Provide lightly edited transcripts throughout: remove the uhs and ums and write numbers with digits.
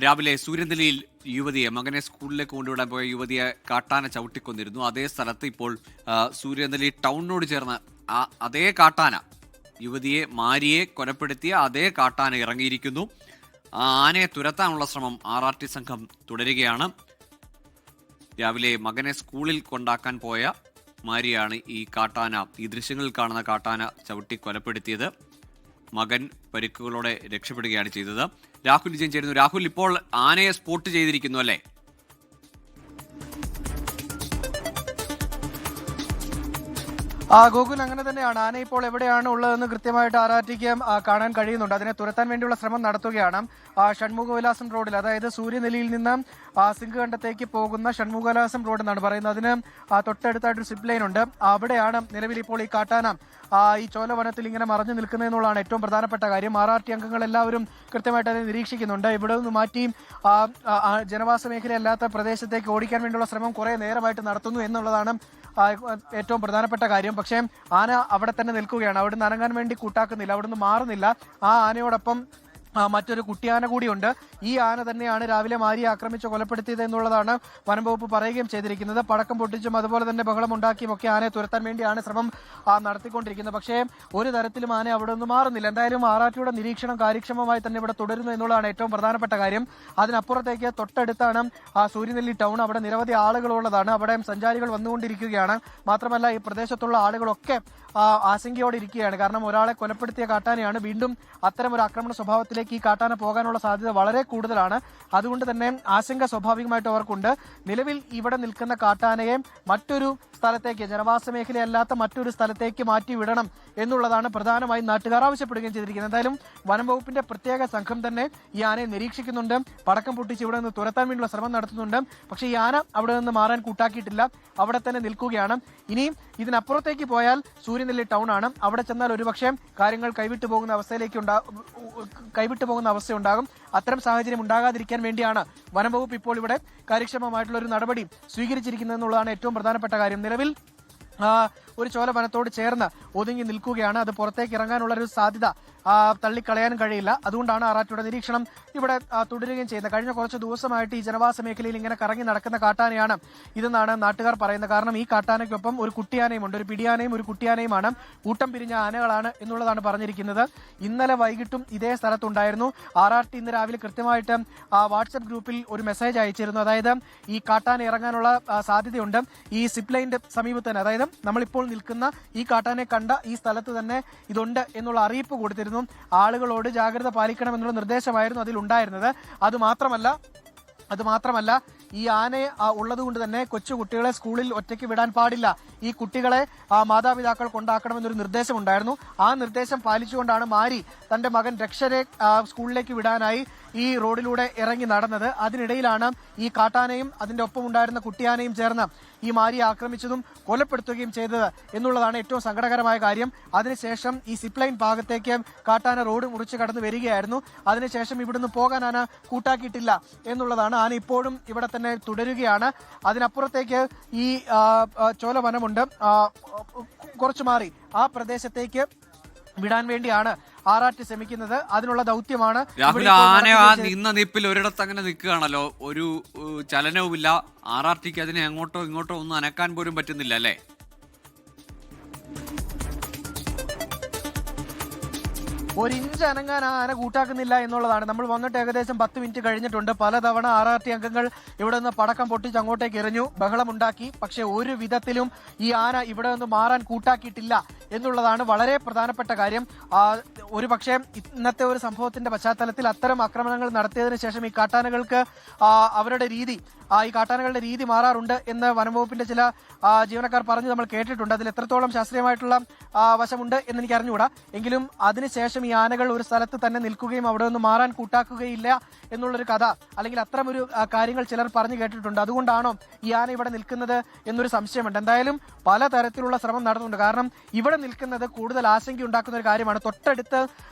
രാവിലെ സൂര്യനെല്ലിയിൽ മകനെ സ്കൂളിലേക്ക് കൊണ്ടുവിടാൻ പോയ യുവതിയെ കാട്ടാന ചവിട്ടിക്കൊന്നിരുന്നു. അതേ സ്ഥലത്ത് ഇപ്പോൾ സൂര്യനെല്ലി ടൗണിനോട് ചേർന്ന് അതേ കാട്ടാന യുവതിയെ മാരിയെ കൊലപ്പെടുത്തിയ അതേ കാട്ടാന ഇറങ്ങിയിരിക്കുന്നു. ആനയെ തുരത്താനുള്ള ശ്രമം RRT സംഘം തുടരുകയാണ്. രാവിലെ മകനെ സ്കൂളിൽ കൊണ്ടാക്കാൻ പോയ മാരിയാണ് ഈ ദൃശ്യങ്ങളിൽ കാണുന്ന കാട്ടാന ചവിട്ടി കൊലപ്പെടുത്തിയത്. മകൻ പരിക്കുകളോടെ രക്ഷപ്പെടുകയാണ് ചെയ്തത്. രാഹുൽ വിജയൻ ചേരുന്നു. രാഹുൽ, ഇപ്പോൾ ആനയെ സ്പോട്ട് ചെയ്തിരിക്കുന്നു അല്ലേ? ഗോകുൽ, അങ്ങനെ തന്നെയാണ്. ആന ഇപ്പോൾ എവിടെയാണ് ഉള്ളതെന്ന് കൃത്യമായിട്ട് RRTക്ക് കാണാൻ കഴിയുന്നുണ്ട്. അതിനെ തുരത്താൻ വേണ്ടിയുള്ള ശ്രമം നടത്തുകയാണ്. ഷൺമുഖവിലാസം റോഡിൽ, അതായത് സൂര്യനെല്ലിയിൽ നിന്ന് സിംഗകണ്ഠത്തേക്ക് പോകുന്ന ഷൺമുഖവിലാസം റോഡ് എന്നാണ് പറയുന്നത്. അതിന് തൊട്ടടുത്തായിട്ടൊരു സിപ്പ് ലൈൻ ഉണ്ട്. അവിടെയാണ് നിലവിൽ ഇപ്പോൾ ഈ കാട്ടാന ഈ ചോലവനത്തിൽ ഇങ്ങനെ മറഞ്ഞു നിൽക്കുന്നതെന്നുള്ളതാണ് ഏറ്റവും പ്രധാനപ്പെട്ട കാര്യം. RRT അംഗങ്ങൾ എല്ലാവരും കൃത്യമായിട്ട് അതിനെ നിരീക്ഷിക്കുന്നുണ്ട്. ഇവിടെ നിന്ന് മാറ്റി ജനവാസ മേഖലയല്ലാത്ത പ്രദേശത്തേക്ക് ഓടിക്കാൻ വേണ്ടിയുള്ള ശ്രമം കുറെ നേരമായിട്ട് നടത്തുന്നു എന്നുള്ളതാണ് ഏറ്റവും പ്രധാനപ്പെട്ട കാര്യം. പക്ഷേ ആന അവിടെ തന്നെ നിൽക്കുകയാണ്. അവിടുന്ന് അനങ്ങാൻ വേണ്ടി കൂട്ടാക്കുന്നില്ല, അവിടുന്ന് മാറുന്നില്ല. ആ ആനയോടൊപ്പം മറ്റൊരു കുട്ടിയാന കൂടിയുണ്ട്. ഈ ആന തന്നെയാണ് രാവിലെ മാരിയെ ആക്രമിച്ച് കൊലപ്പെടുത്തിയത് എന്നുള്ളതാണ് വനം വകുപ്പ് പറയുകയും ചെയ്തിരിക്കുന്നത്. പടക്കം പൊട്ടിച്ചും അതുപോലെ തന്നെ ബഹളം ഉണ്ടാക്കിയും ഒക്കെ ആനയെ തുരത്താൻ വേണ്ടിയാണ് ശ്രമം നടത്തിക്കൊണ്ടിരിക്കുന്നത്. പക്ഷേ ഒരു തരത്തിലും ആന അവിടെ നിന്ന് മാറുന്നില്ല. എന്തായാലും RRTയുടെ നിരീക്ഷണം കാര്യക്ഷമമായി തന്നെ ഇവിടെ തുടരുന്നു എന്നുള്ളതാണ് ഏറ്റവും പ്രധാനപ്പെട്ട കാര്യം. അതിനപ്പുറത്തേക്ക് തൊട്ടടുത്താണ് സൂര്യനെല്ലി ടൗൺ. അവിടെ നിരവധി ആളുകളുള്ളതാണ്. അവിടെ സഞ്ചാരികൾ വന്നുകൊണ്ടിരിക്കുകയാണ്. മാത്രമല്ല ഈ പ്രദേശത്തുള്ള ആളുകളൊക്കെ ആശങ്കയോടെ ഇരിക്കുകയാണ്. കാരണം ഒരാളെ കൊലപ്പെടുത്തിയ കാട്ടാനയാണ്. വീണ്ടും അത്തരം ഒരു ആക്രമണ സ്വഭാവത്തിലേക്ക് ഈ കാട്ടാന പോകാനുള്ള സാധ്യത വളരെ കൂടുതലാണ്. അതുകൊണ്ട് തന്നെ ആശങ്ക സ്വാഭാവികമായിട്ട് അവർക്കുണ്ട്. നിലവിൽ ഇവിടെ നിൽക്കുന്ന കാട്ടാനയെ മറ്റൊരു സ്ഥലത്തേക്ക്, ജനവാസ മേഖലയല്ലാത്ത മറ്റൊരു സ്ഥലത്തേക്ക് മാറ്റി വിടണം എന്നുള്ളതാണ് പ്രധാനമായും നാട്ടുകാർ ആവശ്യപ്പെടുകയും ചെയ്തിരിക്കുന്നത്. എന്തായാലും വനം വകുപ്പിന്റെ പ്രത്യേക സംഘം തന്നെ ഈ ആനയെ നിരീക്ഷിക്കുന്നുണ്ട്. പടക്കം പൊട്ടിച്ച് ഇവിടെ നിന്ന് തുരത്താൻ വേണ്ടിയുള്ള ശ്രമം നടത്തുന്നുണ്ട്. പക്ഷേ ഈ ആന അവിടെ നിന്ന് മാറാൻ കൂട്ടാക്കിയിട്ടില്ല, അവിടെ തന്നെ നിൽക്കുകയാണ്. ഇനിയും ഇതിനപ്പുറത്തേക്ക് പോയാൽ സൂര്യനെല്ലി ടൗൺ ആണ്. അവിടെ ചെന്നാൽ ഒരുപക്ഷെ കാര്യങ്ങൾ കൈവിട്ടു പോകുന്ന അവസ്ഥയുണ്ടാകും. അത്തരം സാഹചര്യം ഉണ്ടാകാതിരിക്കാൻ വേണ്ടിയാണ് വനം വകുപ്പ് ഇപ്പോൾ ഇവിടെ കാര്യക്ഷമമായിട്ടുള്ള ഒരു നടപടി സ്വീകരിച്ചിരിക്കുന്നത് എന്നുള്ളതാണ് ഏറ്റവും പ്രധാനപ്പെട്ട കാര്യം. നിലവിൽ ഒരു ചോല വനത്തോട് ചേർന്ന് ഒതുങ്ങി നിൽക്കുകയാണ്. അത് പുറത്തേക്ക് ഇറങ്ങാനുള്ള ഒരു സാധ്യത തള്ളിക്കളയാനും കഴിയില്ല. അതുകൊണ്ടാണ് RRTയുടെ നിരീക്ഷണം ഇവിടെ തുടരുകയും ചെയ്യുന്നത്. കഴിഞ്ഞ കുറച്ച് ദിവസമായിട്ട് ഈ ജനവാസ മേഖലയിൽ ഇങ്ങനെ കറങ്ങി നടക്കുന്ന കാട്ടാനയാണ് ഇതെന്നാണ് നാട്ടുകാർ പറയുന്നത്. കാരണം ഈ കാട്ടാനയ്ക്കൊപ്പം ഒരു കുട്ടിയാനയും ഉണ്ട്. ഒരു പിടിയാനയും ഒരു കുട്ടിയാനയുമാണ്. കൂട്ടം പിരിഞ്ഞ ആനകളാണ് എന്നുള്ളതാണ് പറഞ്ഞിരിക്കുന്നത്. ഇന്നലെ വൈകിട്ടും ഇതേ സ്ഥലത്തുണ്ടായിരുന്നു. RRT ഇന്ന് രാവിലെ കൃത്യമായിട്ട് വാട്സ്ആപ്പ് ഗ്രൂപ്പിൽ ഒരു മെസ്സേജ് അയച്ചിരുന്നു. അതായത് ഈ കാട്ടാന ഇറങ്ങാനുള്ള സാധ്യതയുണ്ട് ഈ സിപ്പ് ലൈനിന്റെ സമീപത്ത് തന്നെ, അതായത് നമ്മളിപ്പോൾ നിൽക്കുന്ന ഈ കാട്ടാനെ കണ്ട ഈ സ്ഥലത്ത് തന്നെ ഇതുണ്ട് എന്നുള്ള അറിയിപ്പ് കൊടുത്തിരുന്നു. ആളുകളോട് ജാഗ്രത പാലിക്കണമെന്നുള്ള നിർദ്ദേശമായിരുന്നു അതിലുണ്ടായിരുന്നത്. അതുമാത്രമല്ല ഈ ആനയെ ഉള്ളത് കൊണ്ട് തന്നെ കൊച്ചുകുട്ടികളെ സ്കൂളിൽ ഒറ്റയ്ക്ക് വിടാൻ പാടില്ല. ഈ കുട്ടികളെ മാതാപിതാക്കൾ കൊണ്ടാക്കണമെന്നൊരു നിർദ്ദേശമുണ്ടായിരുന്നു. ആ നിർദ്ദേശം പാലിച്ചുകൊണ്ടാണ് മാരി തന്റെ മകൻ രക്ഷരെ സ്കൂളിലേക്ക് വിടാനായി ഈ റോഡിലൂടെ ഇറങ്ങി നടന്നത്. അതിനിടയിലാണ് ഈ കാട്ടാനയും അതിന്റെ ഒപ്പം ഉണ്ടായിരുന്ന കുട്ടിയാനയും ചേർന്ന് ഈ മാരിയെ ആക്രമിച്ചതും കൊലപ്പെടുത്തുകയും ചെയ്തത് എന്നുള്ളതാണ് ഏറ്റവും സങ്കടകരമായ കാര്യം. അതിനുശേഷം ഈ സിപ്പ് ലൈൻ ഭാഗത്തേക്ക് കാട്ടാന റോഡ് മുറിച്ച് കടന്നു വരികയായിരുന്നു. അതിനുശേഷം ഇവിടുന്ന് പോകാൻ ആന കൂട്ടാക്കിയിട്ടില്ല എന്നുള്ളതാണ്. ആന ഇപ്പോഴും ഇവിടെ തന്നെ തുടരുകയാണ്. അതിനപ്പുറത്തേക്ക് ഈ ചോലവനമുണ്ട്, കുറച്ചു മാറി ആ പ്രദേശത്തേക്ക് വിടാൻ വേണ്ടിയാണ് RRT ശ്രമിക്കുന്നത്. അതിനുള്ള ദൗത്യമാണ്. രാഹുൽ, ആന നിന്ന നിപ്പിൽ ഒരിടത്ത് അങ്ങനെ നിൽക്കുകയാണല്ലോ, ഒരു ചലനവുമില്ല. RRTക്ക് അതിനെ അങ്ങോട്ടോ ഇങ്ങോട്ടോ ഒന്നും അനക്കാൻ പോലും പറ്റുന്നില്ല അല്ലേ? ഒരിഞ്ച് അനങ്ങാൻ ആന കൂട്ടാക്കുന്നില്ല എന്നുള്ളതാണ്. നമ്മൾ വന്നിട്ട് ഏകദേശം 10 മിനിറ്റ് കഴിഞ്ഞിട്ടുണ്ട്. പലതവണ RRT അംഗങ്ങൾ ഇവിടെ നിന്ന് പടക്കം പൊട്ടിച്ച് അങ്ങോട്ടേക്ക് എറിഞ്ഞു, ബഹളമുണ്ടാക്കി. പക്ഷെ ഒരു വിധത്തിലും ഈ ആന ഇവിടെ നിന്ന് മാറാൻ കൂട്ടാക്കിയിട്ടില്ല എന്നുള്ളതാണ് വളരെ പ്രധാനപ്പെട്ട കാര്യം. ഒരു പക്ഷേ ഇന്നത്തെ ഒരു സംഭവത്തിന്റെ പശ്ചാത്തലത്തിൽ അത്തരം ആക്രമണങ്ങൾ നടത്തിയതിനു ശേഷം ഈ കാട്ടാനകൾക്ക് ഈ കാട്ടാനകളുടെ രീതി മാറാറുണ്ട് എന്ന് വനംവകുപ്പിന്റെ ചില ജീവനക്കാർ പറഞ്ഞു നമ്മൾ കേട്ടിട്ടുണ്ട്. അതിൽ എത്രത്തോളം ശാസ്ത്രീയമായിട്ടുള്ള വശമുണ്ട് എന്ന് എനിക്ക് അറിഞ്ഞുകൂടാ. എങ്കിലും അതിനുശേഷം ഈ ആനകൾ ഒരു സ്ഥലത്ത് തന്നെ നിൽക്കുകയും അവിടെ നിന്ന് മാറാൻ കൂട്ടാക്കുകയില്ല എന്നുള്ളൊരു കഥ, അല്ലെങ്കിൽ അത്തരമൊരു കാര്യങ്ങൾ ചിലർ പറഞ്ഞു കേട്ടിട്ടുണ്ട്. അതുകൊണ്ടാണോ ഈ ആന ഇവിടെ നിൽക്കുന്നത് എന്നൊരു സംശയമുണ്ട്. എന്തായാലും പലതരത്തിലുള്ള ശ്രമം നടത്തുന്നുണ്ട്. കാരണം ഇവിടെ നിൽക്കുന്നത് കൂടുതൽ ആശങ്ക ഉണ്ടാക്കുന്ന ഒരു കാര്യമാണ്. തൊട്ടടുത്ത്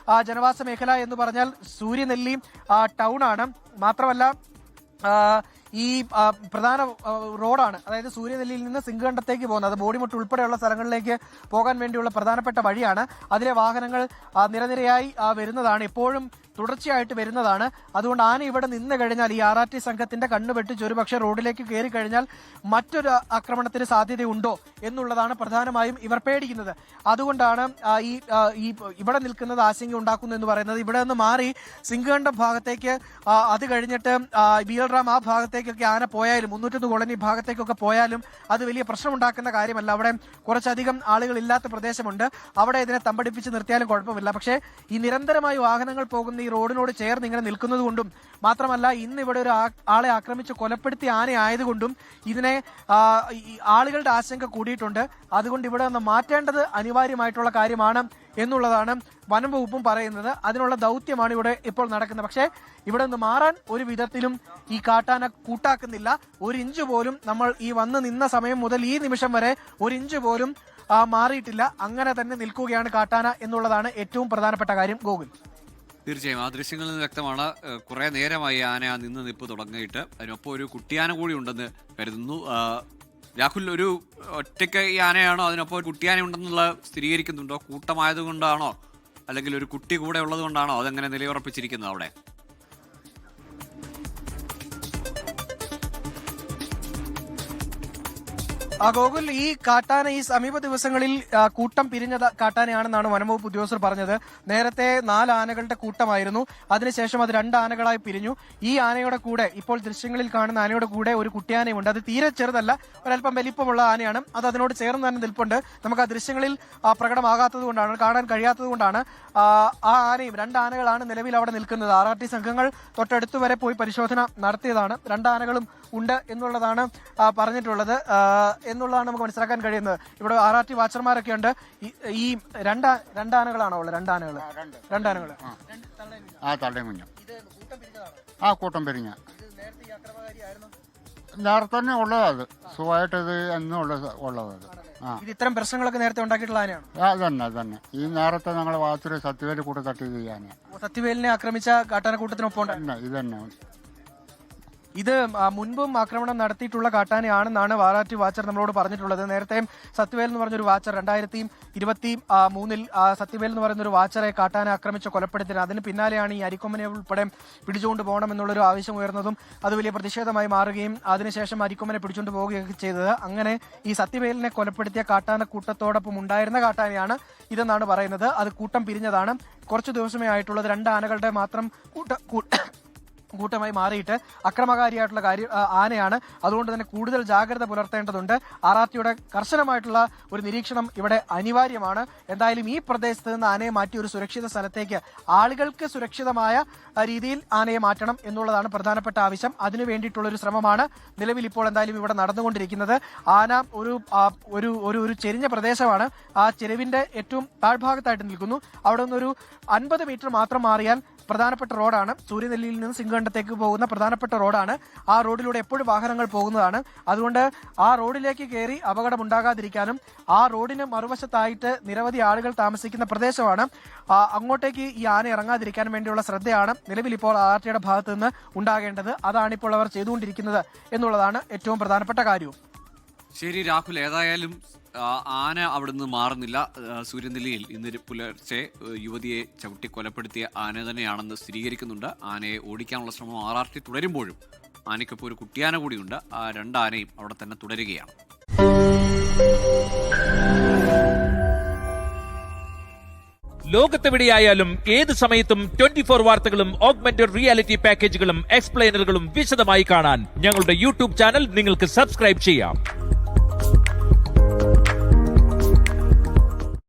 ജനവാസ മേഖല എന്ന് പറഞ്ഞാൽ സൂര്യനെല്ലി ടൗൺ ആണ്. മാത്രമല്ല ഈ പ്രധാന റോഡാണ്, അതായത് സൂര്യനെല്ലിയിൽ നിന്ന് സിംഗകണ്ഠത്തേക്ക് പോകുന്നത്, അത് ബോഡിമുട്ട് ഉൾപ്പെടെയുള്ള സ്ഥലങ്ങളിലേക്ക് പോകാൻ വേണ്ടിയുള്ള പ്രധാനപ്പെട്ട വഴിയാണ്. അതിലെ വാഹനങ്ങൾ നിരനിരയായി വരുന്നതാണ്. എപ്പോഴും തുടർച്ചയായിട്ട് വരുന്നതാണ്. അതുകൊണ്ട് ആന ഇവിടെ നിന്ന് കഴിഞ്ഞാൽ ഈ RRT സംഘത്തിന്റെ കണ്ണ് വെട്ടിച്ച് ഒരുപക്ഷെ റോഡിലേക്ക് കയറി കഴിഞ്ഞാൽ മറ്റൊരു ആക്രമണത്തിന് സാധ്യതയുണ്ടോ എന്നുള്ളതാണ് പ്രധാനമായും ഇവർ പേടിക്കുന്നത്. അതുകൊണ്ടാണ് ഈ ഇവിടെ നിൽക്കുന്നത് ആശങ്ക ഉണ്ടാക്കുന്നു എന്ന് പറയുന്നത്. ഇവിടെ നിന്ന് മാറി സിംഗുകണ്ടം ഭാഗത്തേക്ക് അത് കഴിഞ്ഞിട്ട് ബിയൽറാം ആ ഭാഗത്തേക്കൊക്കെ ആന പോയാലും 301 കോളനി ഭാഗത്തേക്കൊക്കെ പോയാലും അത് വലിയ പ്രശ്നമുണ്ടാക്കുന്ന കാര്യമല്ല. അവിടെ കുറച്ചധികം ആളുകൾ ഇല്ലാത്ത പ്രദേശമുണ്ട്. അവിടെ ഇതിനെ തമ്പടിപ്പിച്ച് നിർത്തിയാലും കുഴപ്പമില്ല. പക്ഷേ ഈ നിരന്തരമായി വാഹനങ്ങൾ പോകുന്ന ഈ റോഡിനോട് ചേർന്ന് ഇങ്ങനെ നിൽക്കുന്നത് കൊണ്ടും മാത്രമല്ല ഇന്ന് ഇവിടെ ഒരു ആളെ ആക്രമിച്ച് കൊലപ്പെടുത്തിയ ആന ആയതുകൊണ്ടും ഇതിനെ ആളുകളുടെ ആശങ്ക കൂടിയിട്ടുണ്ട്. അതുകൊണ്ട് ഇവിടെ നിന്ന് മാറ്റേണ്ടത് അനിവാര്യമായിട്ടുള്ള കാര്യമാണ് എന്നുള്ളതാണ് വനം വകുപ്പും പറയുന്നത്. അതിനുള്ള ദൗത്യമാണ് ഇവിടെ ഇപ്പോൾ നടക്കുന്നത്. പക്ഷേ ഇവിടെ നിന്ന് മാറാൻ ഒരു വിധത്തിലും ഈ കാട്ടാന കൂട്ടാക്കുന്നില്ല. 1 ഇഞ്ച് പോലും നമ്മൾ ഈ വന്ന് നിന്ന സമയം മുതൽ ഈ നിമിഷം വരെ 1 ഇഞ്ച് പോലും മാറിയിട്ടില്ല. അങ്ങനെ തന്നെ നിൽക്കുകയാണ് കാട്ടാന എന്നുള്ളതാണ് ഏറ്റവും പ്രധാനപ്പെട്ട കാര്യം. ഗോകുൽ, തീർച്ചയായും ആ ദൃശ്യങ്ങളിൽ നിന്ന് വ്യക്തമാണ് കുറെ നേരമായി ആന നിന്ന് നിപ്പ് തുടങ്ങിയിട്ട്. അതിനൊപ്പം ഒരു കുട്ടിയാന കൂടി ഉണ്ടെന്ന് കരുതുന്നു. രാഹുൽ, ഒരു ഒറ്റയ്ക്ക് ഈ ആനയാണോ അതിനൊപ്പം ഒരു കുട്ടിയാന ഉണ്ടെന്നുള്ള സ്ഥിരീകരിക്കുന്നുണ്ടോ? കൂട്ടമായതുകൊണ്ടാണോ അല്ലെങ്കിൽ ഒരു കുട്ടി കൂടെ ഉള്ളത് കൊണ്ടാണോ അതെങ്ങനെ നിലയുറപ്പിച്ചിരിക്കുന്നത് അവിടെ? ഗോകുൽ, ഈ കാട്ടാന ഈ സമീപ ദിവസങ്ങളിൽ കൂട്ടം പിരിഞ്ഞ കാട്ടാനയാണെന്നാണ് വനംവകുപ്പ് ഉദ്യോഗസ്ഥർ പറഞ്ഞത്. നേരത്തെ 4 ആനകളുടെ കൂട്ടമായിരുന്നു. അതിനുശേഷം അത് 2 ആനകളായി പിരിഞ്ഞു. ഈ ആനയുടെ കൂടെ ഇപ്പോൾ ദൃശ്യങ്ങളിൽ കാണുന്ന ആനയുടെ കൂടെ ഒരു കുട്ടിയാനയുണ്ട്. അത് തീരെ ചെറുതല്ല, ഒരല്പം വലിപ്പമുള്ള ആനയാണ്. അത് അതിനോട് ചേർന്ന് തന്നെ നിൽപ്പുണ്ട്. നമുക്ക് ആ ദൃശ്യങ്ങളിൽ പ്രകടമാകാത്തത് കൊണ്ടാണ്, കാണാൻ കഴിയാത്തത് കൊണ്ടാണ്. ആ ആനയും 2 ആനകളാണ് നിലവിൽ അവിടെ നിൽക്കുന്നത്. RRT സംഘങ്ങൾ തൊട്ടടുത്ത് വരെ പോയി പരിശോധന നടത്തിയതാണ്. 2 ആനകളും ഉണ്ട് എന്നുള്ളതാണ് പറഞ്ഞിട്ടുള്ളത് എന്നുള്ളതാണ് നമുക്ക് മനസ്സിലാക്കാൻ കഴിയുന്നത്. ഇവിടെ RRT വാച്ചർമാരൊക്കെ ഉണ്ട്. ഈ രണ്ട് ആനകളാണോ ഉള്ളത്? 2 ആനകൾ. കൂട്ടം പിരിഞ്ഞ നേരത്തെ തന്നെ ഉള്ളത്. അത് സുഖമായിട്ട് ഇത് എന്നും ഉള്ളത്. ഇത് ഇത്തരം പ്രശ്നങ്ങളൊക്കെ നേരത്തെ ഉണ്ടാക്കിയിട്ടുള്ള ആനയാണ്. അതന്നെ ഈ നേരത്തെ ഞങ്ങളെ ഭാഗത്തൊരു സത്യവേലി കൂട്ടം തട്ടിയത് ഈ ആനയാണ്. സത്യവേലിനെ ആക്രമിച്ച കാട്ടാനക്കൂട്ടത്തിനൊപ്പം ഇത് തന്നെ ഇത് മുൻപും ആക്രമണം നടത്തിയിട്ടുള്ള കാട്ടാനയാണെന്നാണ് RRT വാച്ചർ നമ്മളോട് പറഞ്ഞിട്ടുള്ളത്. നേരത്തെ സത്യവേൽ എന്ന് പറഞ്ഞൊരു വാച്ചർ 2023 സത്യവേൽ എന്ന് പറയുന്ന ഒരു വാച്ചറെ കാട്ടാന ആക്രമിച്ച് കൊലപ്പെടുത്തിയത്. അതിന് പിന്നാലെയാണ് ഈ അരിക്കൊമ്പനെ ഉൾപ്പെടെ പിടിച്ചുകൊണ്ട് പോകണം എന്നുള്ളൊരു ആവശ്യം ഉയർന്നതും അത് വലിയ പ്രതിഷേധമായി മാറുകയും അതിനുശേഷം അരിക്കൊമ്പനെ പിടിച്ചുകൊണ്ട് പോവുകയൊക്കെ ചെയ്തത്. അങ്ങനെ ഈ സത്യവേലിനെ കൊലപ്പെടുത്തിയ കാട്ടാന കൂട്ടത്തോടൊപ്പം ഉണ്ടായിരുന്ന കാട്ടാനയാണ് ഇതെന്നാണ് പറയുന്നത്. അത് കൂട്ടം പിരിഞ്ഞതാണ്. കുറച്ചു ദിവസമേ ആയിട്ടുള്ളത്. 2 ആനകളുടെ മാത്രം കൂട്ടമായി മാറിയിട്ട് അക്രമകാരിയായിട്ടുള്ള ആനയാണ്. അതുകൊണ്ട് തന്നെ കൂടുതൽ ജാഗ്രത പുലർത്തേണ്ടതുണ്ട്. RRTയുടെ കർശനമായിട്ടുള്ള ഒരു നിരീക്ഷണം ഇവിടെ അനിവാര്യമാണ്. എന്തായാലും ഈ പ്രദേശത്ത് നിന്ന് ആനയെ മാറ്റി ഒരു സുരക്ഷിത സ്ഥലത്തേക്ക്, ആളുകൾക്ക് സുരക്ഷിതമായ രീതിയിൽ ആനയെ മാറ്റണം എന്നുള്ളതാണ് പ്രധാനപ്പെട്ട ആവശ്യം. അതിനു വേണ്ടിയിട്ടുള്ള ഒരു ശ്രമമാണ് നിലവിൽ ഇപ്പോൾ എന്തായാലും ഇവിടെ നടന്നുകൊണ്ടിരിക്കുന്നത്. ആന ഒരു ചെരിഞ്ഞ പ്രദേശമാണ്. ആ ചെരുവിന്റെ ഏറ്റവും താഴ്ഭാഗത്തായിട്ട് നിൽക്കുന്നു. അവിടെ നിന്നൊരു 50 മീറ്റർ മാത്രം മാറിയാൽ പ്രധാനപ്പെട്ട റോഡാണ്. സൂര്യനെല്ലിയിൽ നിന്ന് സിംഗുകണ്ടത്തേക്ക് പോകുന്ന പ്രധാനപ്പെട്ട റോഡാണ്. ആ റോഡിലൂടെ എപ്പോഴും വാഹനങ്ങൾ പോകുന്നതാണ്. അതുകൊണ്ട് ആ റോഡിലേക്ക് കയറി അപകടം ഉണ്ടാകാതിരിക്കാനും ആ റോഡിന് മറുവശത്തായിട്ട് നിരവധി ആളുകൾ താമസിക്കുന്ന പ്രദേശമാണ്. അങ്ങോട്ടേക്ക് ഈ ആന ഇറങ്ങാതിരിക്കാൻ വേണ്ടിയുള്ള ശ്രദ്ധയാണ് നിലവിൽ ഇപ്പോൾ RRTയുടെ ഭാഗത്തു നിന്ന് ഉണ്ടാകേണ്ടത്. അതാണിപ്പോൾ അവർ ചെയ്തുകൊണ്ടിരിക്കുന്നത് എന്നുള്ളതാണ് ഏറ്റവും പ്രധാനപ്പെട്ട കാര്യവും. ശരി രാഹുൽ, ഏതായാലും ആന അവിടുന്ന് മാറുന്നില്ല. സൂര്യനെല്ലിയിൽ ഇന്ന് പുലർച്ചെ യുവതിയെ ചവിട്ടി കൊലപ്പെടുത്തിയ ആന തന്നെയാണെന്ന് സ്ഥിരീകരിക്കുന്നുണ്ട്. ആനയെ ഓടിക്കാനുള്ള ശ്രമം RRT തുടരുമ്പോഴും ആനയ്ക്കൊപ്പം ഒരു കുട്ടിയാന കൂടിയുണ്ട്. ആ 2 ആനയും അവിടെ തന്നെ തുടരുകയാണ്. ലോകത്തെവിടെയായാലും ഏത് സമയത്തും 24 വാർത്തകളും ഓഗ്മെന്റഡ് റിയാലിറ്റി പാക്കേജുകളും എക്സ്പ്ലെയിനറുകളും വിശദമായി കാണാൻ ഞങ്ങളുടെ യൂട്യൂബ് ചാനൽ നിങ്ങൾക്ക് സബ്സ്ക്രൈബ് ചെയ്യാം.